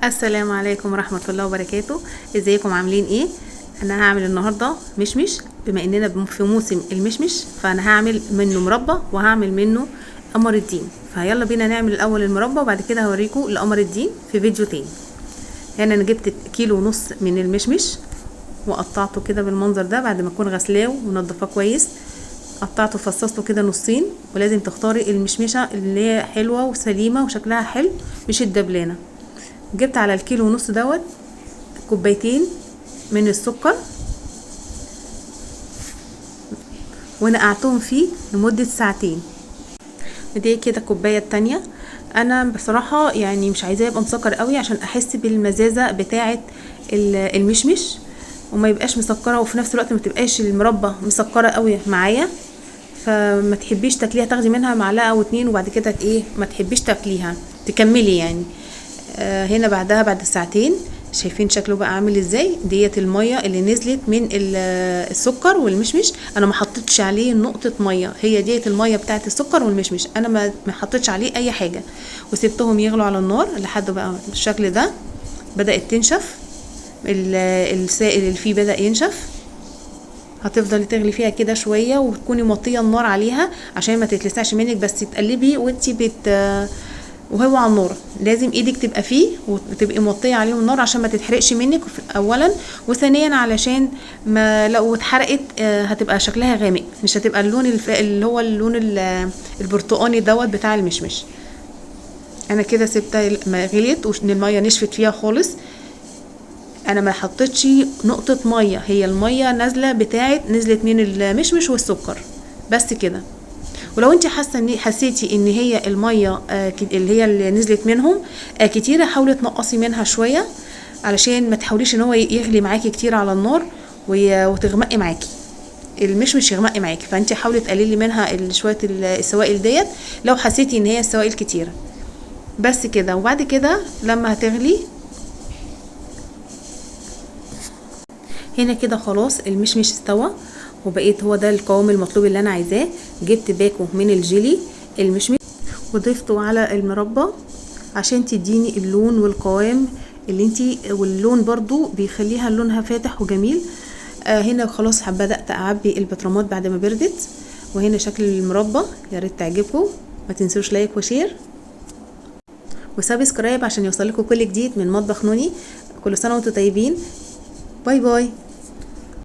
السلام عليكم ورحمة الله وبركاته. ازيكم عاملين ايه؟ انا هعمل النهاردة مشمش. بما اننا في موسم المشمش فانا هعمل منه مربى وهعمل منه قمر الدين. فيلا بينا نعمل الاول المربى وبعد كده هوريكم القمر الدين في فيديو تاني. هنا انا جبت 1.5 كيلو من المشمش وقطعته كده بالمنظر ده بعد ما اكون غسلاه ونضفاه كويس. قطعته فصصته كده نصين، ولازم تختاري المشمشة اللي هي حلوة وسليمة وشكلها حلو مش الدبلانة. جبت على 1.5 كيلو دوت 2 كوبايتين من السكر ونقعتهم فيه لمدة 2 ساعتين. دي كده الكوبايه التانية. انا بصراحه يعني مش عايزاه يبقى مسكر قوي عشان احس بالمزازه بتاعه المشمش وما يبقاش مسكره، وفي نفس الوقت ما تبقاش المربى مسكره قوي معايا، فما تحبيش تاكليها، تاخدي منها معلقه او 2 وبعد كده ما تحبيش تاكليها تكملي يعني. هنا بعدها بعد 2 ساعتين شايفين شكله بقى عامل ازاي. ديت الميه اللي نزلت من السكر والمشمش، انا ما حطيتش عليه نقطه ميه، هي ديت الميه بتاعت السكر والمشمش، انا ما حطيتش عليه اي حاجه، وسبتهم يغلوا على النار لحد بقى بالشكل ده. بدات تنشف، السائل اللي فيه بدا ينشف. هتفضلي تغلي فيها كده شويه وتكوني موطيه النار عليها عشان ما تتلسعش منك، بس تقلبي وانتي وهو على النار. لازم ايدك تبقى فيه وتبقي موطيه عليه النار عشان ما تتحرقش منك اولا، وثانيا علشان ما لو اتحرقت هتبقى شكلها غامق، مش هتبقى اللون اللي هو اللون البرتقاني دوت بتاع المشمش. انا كده سبتها ما غليت والميه نشفت فيها خالص. انا ما حطيتش نقطه ميه، هي الميه نازله نزلت من المشمش والسكر بس كده. ولو انت حسيتي ان هي الميه اللي هي اللي نزلت منهم كتيره، حاولي تنقصي منها شويه علشان ما تحاوليش ان هو يغلي معاكي كتير على النار وتغمقي معاكي المشمش، يغمقي معاكي. فانت حاولي تقللي منها شويه السوائل ديت لو حسيتي ان هي السوائل كتيره بس كده. وبعد كده لما هتغلي هنا كده خلاص المشمش استوى وبقيت هو ده القوام المطلوب اللي انا عايزاه. جبت باكو من الجيلي المشمش وضفته على المربى عشان تديني اللون والقوام واللون برضو بيخليها لونها فاتح وجميل. هنا خلاص بدأت اعبي البطرمات بعد ما بردت، وهنا شكل المربى. يا ريت تعجبكم، ما تنسوش لايك وشير وسبسكرايب عشان يوصلكم كل جديد من مطبخ نوني. كل سنه وانتم طيبين، باي باي.